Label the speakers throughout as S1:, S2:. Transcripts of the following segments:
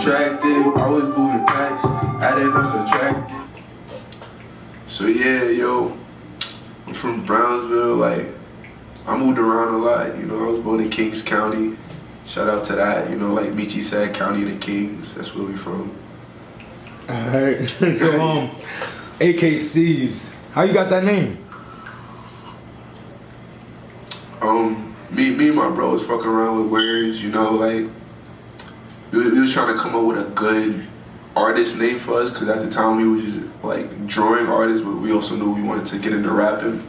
S1: attractive. I was moving packs, adding us subtractive. So yeah, yo, I'm from Brownsville. Like, I moved around a lot. You know, I was born in Kings County. Shout out to that. You know, like Michi said, County of the Kings. That's where we from.
S2: Alright. So A.K Steez, how you got that name?
S1: Me and my bro was fucking around with words, you know, like we was trying to come up with a good artist name for us, because at the time we was just like drawing artists, but we also knew we wanted to get into rapping.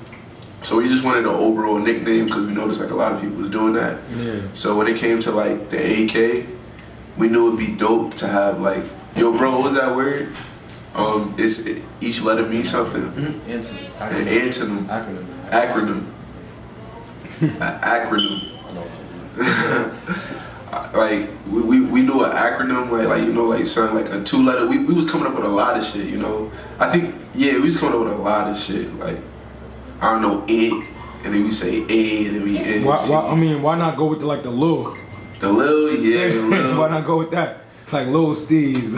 S1: So we just wanted an overall nickname, because we noticed like a lot of people was doing that.
S2: Yeah.
S1: So when it came to like the AK, we knew it'd be dope to have like, yo bro, what was that word? It's each letter means something.
S3: Mm-hmm.
S1: An antonym. Acronym. Acronym. Like we knew an acronym, like you know, like something like a 2-letter. We was coming up with a lot of shit, you know. I think we was coming up with a lot of shit. Like, I don't know, and then we say A, and then we N.
S2: Why not go with the Lil?
S1: The Lil, yeah, the Lil.
S2: Why not go with that? Like Lil Steez.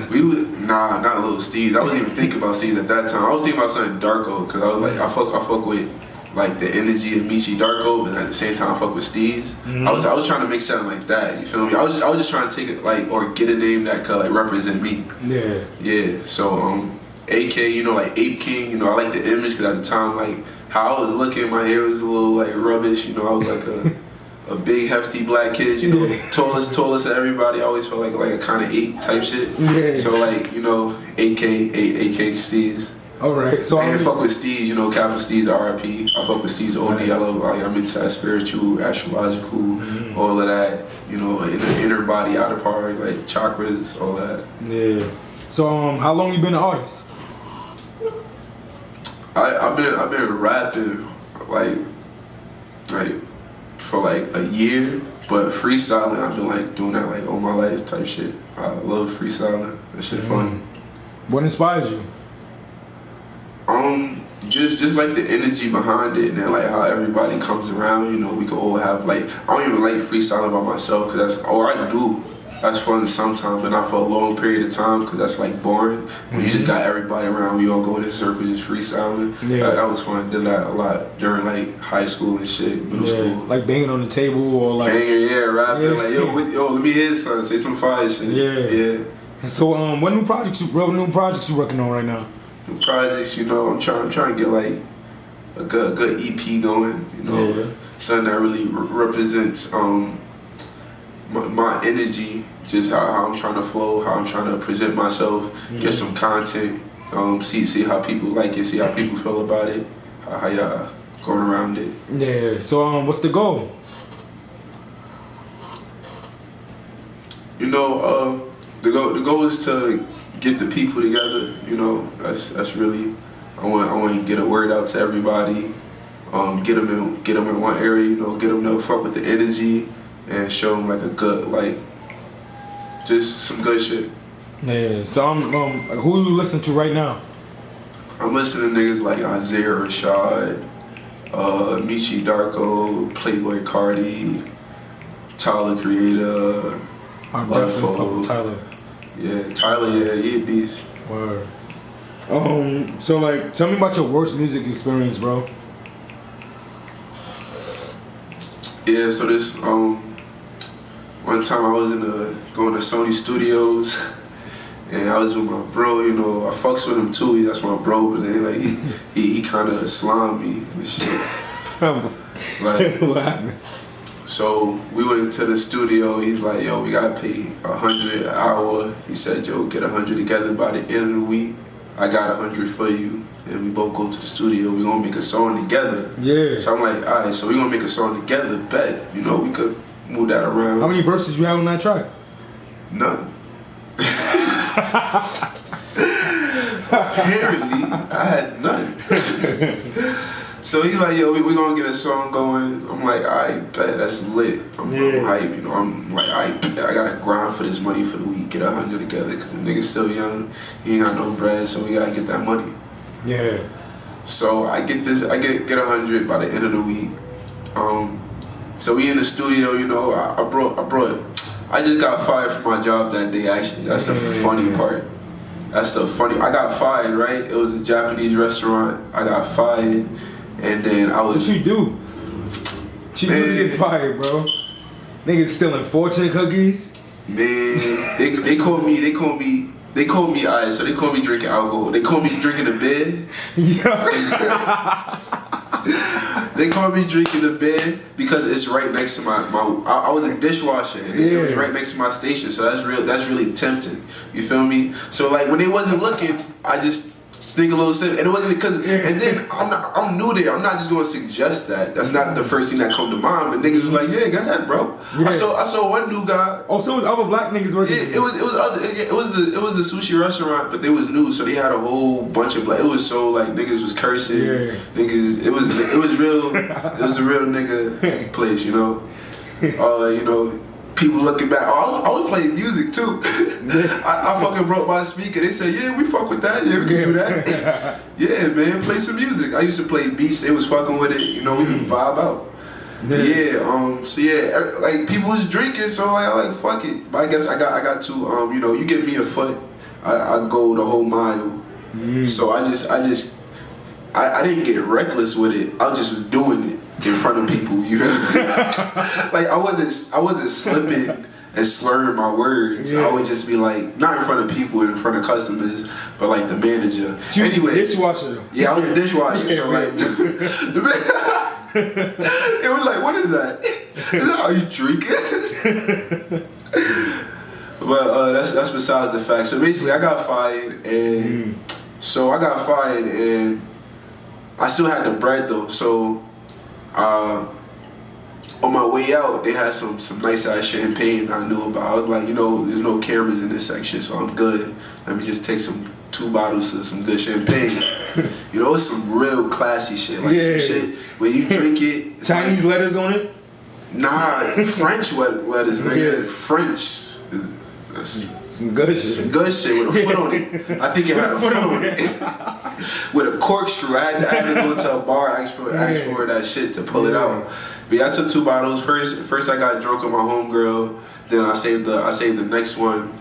S1: Nah, not Lil Steez. I wasn't even thinking about Steez at that time. I was thinking about something Darko, because I was like, I fuck with like the energy of Michi Darko, but at the same time I fuck with Steez.
S2: Mm-hmm.
S1: I was trying to make something like that. You feel me? I was just trying to take it like, or get a name that could like represent me.
S2: Yeah.
S1: Yeah. So AK, you know, like Ape King. You know, I like the image, because at the time, like how I was looking, my hair was a little like rubbish. You know, I was like a big hefty black kid. You know, tallest of everybody. I always felt like a kind of ape type shit.
S2: Yeah. So
S1: like, you know, AK Steez.
S2: Alright, so
S1: I fuck with Steez, you know, Captain Steez, R.I.P. I fuck with Steez OD. I love, like, I'm into that spiritual, astrological, all of that, you know, inner body, outer part, like chakras, all that.
S2: Yeah. So how long you been an artist?
S1: I've been rapping like for like a year, but freestyling I've been like doing that like all my life type shit. I love freestyling. That shit fun.
S2: What inspires you?
S1: Just like the energy behind it, and then like how everybody comes around. You know, we could all have like, I don't even like freestyling by myself, because that's all I do. That's fun sometimes, but not for a long period of time, because that's like boring. When you just got everybody around, we all go in a circle just freestyling. Yeah. That was fun. Did that a lot during like high school and shit, middle school.
S2: Like banging on the table or like
S1: banging, rapping, like yo, let me hear son, say some fire shit. Yeah.
S2: So what new projects you working on right now?
S1: New projects, you know, I'm trying to get like a good EP going, you know, something that really represents my energy, just how I'm trying to flow, how I'm trying to present myself, get some content, see how people like it, see how people feel about it, how y'all going around it.
S2: Yeah. So what's the goal?
S1: You know, the goal is to get the people together. You know, that's really, I want to get a word out to everybody. Get them in one area. You know, get them to fuck with the energy and show them like a good, like, just some good shit.
S2: Yeah. So who you listen to right now?
S1: I'm listening to niggas like Isaiah Rashad, Michi Darko, Playboy Cardi, Tyler Creator.
S2: I definitely fuck with Tyler.
S1: Yeah, Tyler, he a beast.
S2: Word. So like, tell me about your worst music experience, bro.
S1: Yeah, so this one time I was going to Sony Studios, and I was with my bro. You know, I fucks with him too. That's my bro, but then like he kind of slimed me and shit. Like,
S2: what happened?
S1: So we went to the studio. He's like, yo, we gotta pay $100 an hour. He said, yo, get 100 together by the end of the week. I got 100 for you. And we both go to the studio. We gonna make a song together. Yeah. So I'm like, all right, so we gonna make a song together. Bet, you know, we could move that around.
S2: How many verses you have on that track?
S1: None. Apparently, I had none. So he's like, yo, we gonna get a song going. I'm like, all right, bet, that's lit. I'm hype, you know. I'm like, I gotta grind for this money for the week, get 100 together, because the nigga's still young. He ain't got no bread, so we gotta get that money. Yeah. So I get 100 by the end of the week. So we in the studio, you know. I brought I just got fired from my job that day. Actually, that's the funny part. That's the funny. I got fired, right? It was a Japanese restaurant. I got fired, and then I was.
S2: What you do? What you do to get fired, bro? Niggas stealing fortune cookies.
S1: Man, they called me. Alright, so they called me drinking alcohol. They called me drinking a beer.
S2: Yeah.
S1: They called me drinking the bed because it's right next to my I was a dishwasher and it was right next to my station, so that's really tempting. You feel me? So like when they wasn't looking, I just sneak a little sip, and it wasn't because. And then I'm new there. I'm not just gonna suggest that. That's not the first thing that come to mind. But niggas was like, yeah, go ahead, bro. Yeah. I saw one new guy.
S2: Oh, so it was other black niggas working.
S1: Yeah, it was a sushi restaurant, but they was new, so they had a whole bunch of black. It was so like niggas was cursing. Yeah. Niggas, it was real. It was a real nigga place, you know. You know. People looking back, I was playing music too. I fucking broke my speaker. They said, yeah, we fuck with that. Yeah, we can do that. Yeah, man, play some music. I used to play beats. They was fucking with it. You know, we can vibe out. Yeah. So yeah, like people was drinking, so like I like fuck it. But I guess I got to you know, you give me a foot, I go the whole mile. So I didn't get reckless with it. I just was doing it in front of people, you know. Like I wasn't slipping and slurring my words. I would just be like, not in front of people, in front of customers, but like the manager. Anyway,
S2: dishwasher.
S1: Yeah, I was the dishwasher. So like, it was like, what is that? Is that how you drink it? But that's besides the fact. So basically, I got fired, and I still had the bread though. So. On my way out, they had some nice ass champagne I knew about. I was like, you know, there's no cameras in this section, so I'm good. Let me just take 2 bottles of some good champagne. You know, it's some real classy shit, like some shit where you drink it.
S2: Chinese letters on it?
S1: Nah, French letters, nigga. French. That's
S2: some good shit.
S1: Some good shit with a foot on it. I think it had a foot on it. With a corkscrew. I had to go to a bar, ask for that shit to pull it out. But yeah, I took 2 bottles. First I got drunk on my homegirl. Then I saved the next one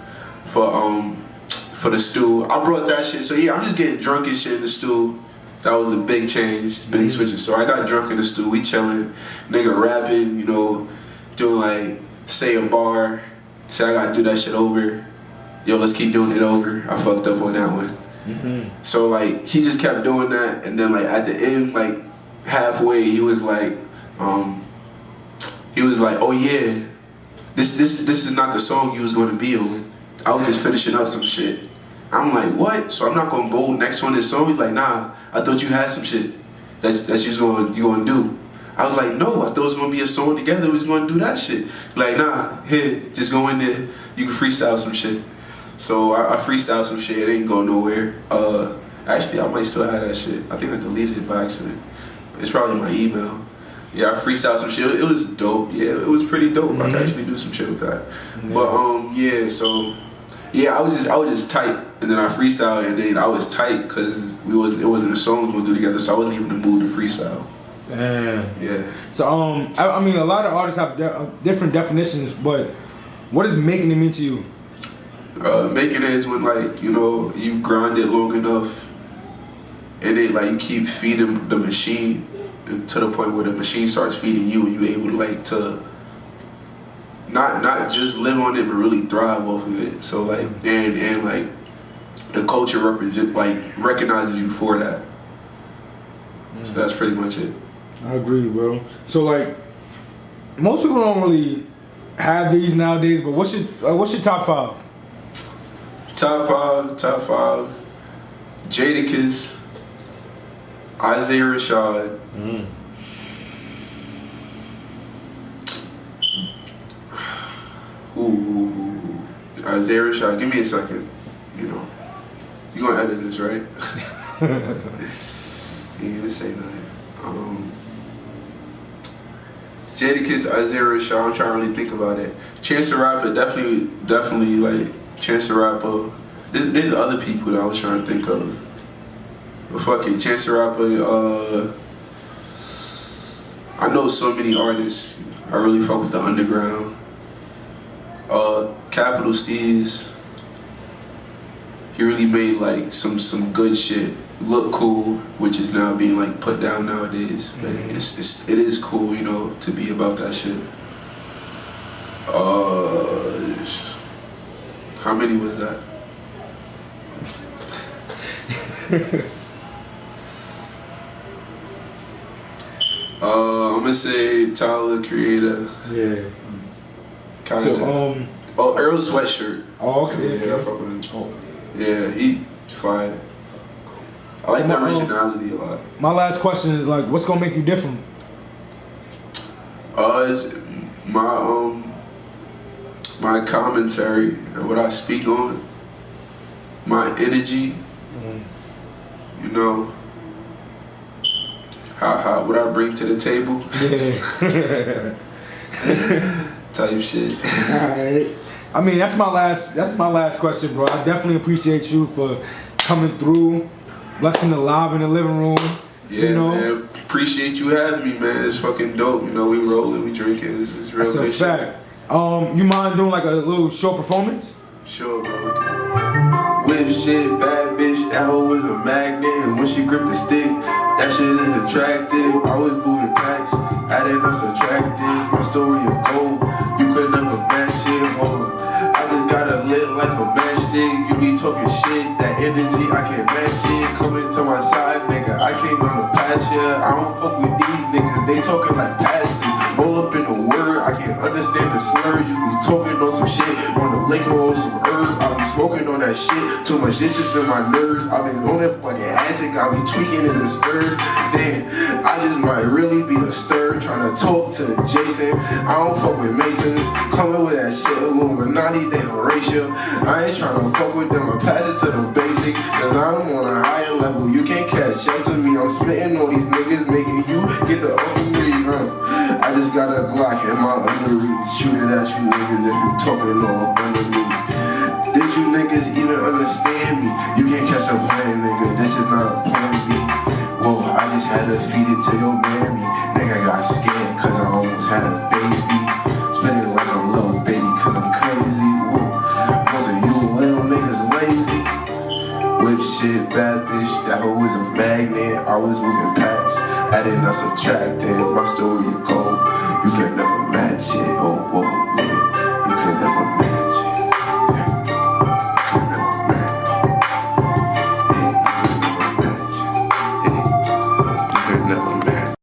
S1: for the stew. I brought that shit. So yeah, I'm just getting drunk and shit in the stew. That was a big change, big switching. So I got drunk in the stew. We chilling, nigga rapping, you know, doing like say a bar. Say I gotta do that shit over. Yo, let's keep doing it over. I fucked up on that one. So like he just kept doing that, and then like at the end, like halfway, he was like, oh yeah, this is not the song you was gonna be on. I was just finishing up some shit. I'm like, what? So I'm not gonna go next on this song? He's like, nah, I thought you had some shit that you gonna do. I was like, no, I thought it was gonna be a song together. We was gonna do that shit. Like, nah, here, just go in there. You can freestyle some shit. So I freestyled some shit. It didn't go nowhere. Actually, I might still have that shit. I think I deleted it by accident. It's probably my email. Yeah, I freestyled some shit. It was dope. Yeah, it was pretty dope. I could actually do some shit with that. But yeah, so yeah, I was just tight, and then I freestyled, and then I was tight because it wasn't a song we were gonna do together. So I wasn't even in the mood to freestyle.
S2: Damn.
S1: Yeah.
S2: So I mean, a lot of artists have different definitions, but what is making it mean to you?
S1: Making it is when, like, you know, you grind it long enough, and then like you keep feeding the machine to the point where the machine starts feeding you, and you're able to like to not just live on it, but really thrive off of it. So like and like the culture recognizes you for that. So that's pretty much it. I
S2: agree, bro. So like most people don't really have these nowadays, but what's your top 5?
S1: Top five. Jadakiss, Isaiah Rashad. Ooh, Isaiah Rashad. Give me a second. You know, you gonna edit this, right? You ain't gonna say nothing. Jadakiss, Isaiah Rashad. I'm trying to really think about it. Chance the Rapper, definitely like Chance the Rapper. There's other people that I was trying to think of. But fuck it, Chance the Rapper. I know so many artists. I really fuck with the underground. Capital Steez, he really made like some good shit look cool, which is now being like put down nowadays. But it is cool, you know, to be about that shit. How many was that? I'm gonna say Tyler, Creator.
S2: Yeah.
S1: Kinda.
S2: So
S1: Earl Sweatshirt.
S2: Oh, okay.
S1: Yeah, I fuck with him. Yeah, he's fine. I like the originality a lot.
S2: My last question is like, what's gonna make you different?
S1: It's my commentary and what I speak on, my energy, you know, how what I bring to the table.
S2: Yeah.
S1: Type shit.
S2: Alright. I mean, that's my last question, bro. I definitely appreciate you for coming through, blessing the live in the living room.
S1: Yeah,
S2: you know?
S1: Man. Appreciate you having me, man. It's fucking dope. You know, we rolling, we drinking. It's real
S2: That's
S1: good
S2: a fact. You mind doing like a little short performance?
S1: Sure, bro. Whip shit, bad bitch, that hoe is a magnet. And when she grip the stick, that shit is attractive. I was moving packs, adding us attractive. My story of gold, you could never match it. Hold on, I just got it lit like a matchstick. You be talking shit, that energy, I can't match it. Coming to my side, nigga, I came on the patch, yeah. I don't fuck with these niggas, they talking like pastors. Roll up in the word, I can't understand the slurs. You be talking on some shit, on the liquor or some herb. I be smoking on that shit, too much shit just in my nerves. I been on that fucking acid, got me tweaking in the stirred. Damn, I just might really be the stir, trying to talk to Jason. I don't fuck with Masons, coming with that shit, Illuminati, they Horatio. I ain't trying to fuck with them, I pass it to the basics, cause I'm on a higher level. You can't catch up to me, I'm spitting on these niggas, making you get the upgrade, I just got a Glock in my underreach, shoot it at you niggas if you talking all up under me. Did you niggas even understand me? You can't catch a plan, nigga, this is not a plan B. Whoa, I just had to feed it to your mammy. Nigga got scared cause I almost had a baby. Spinning like a little baby cause I'm crazy. Whoa, most of you little niggas lazy. Whip shit, bad bitch, that hoe was a magnet. I was moving packs, adding us subtracting. My story of gold, you can never match it. Oh, whoa.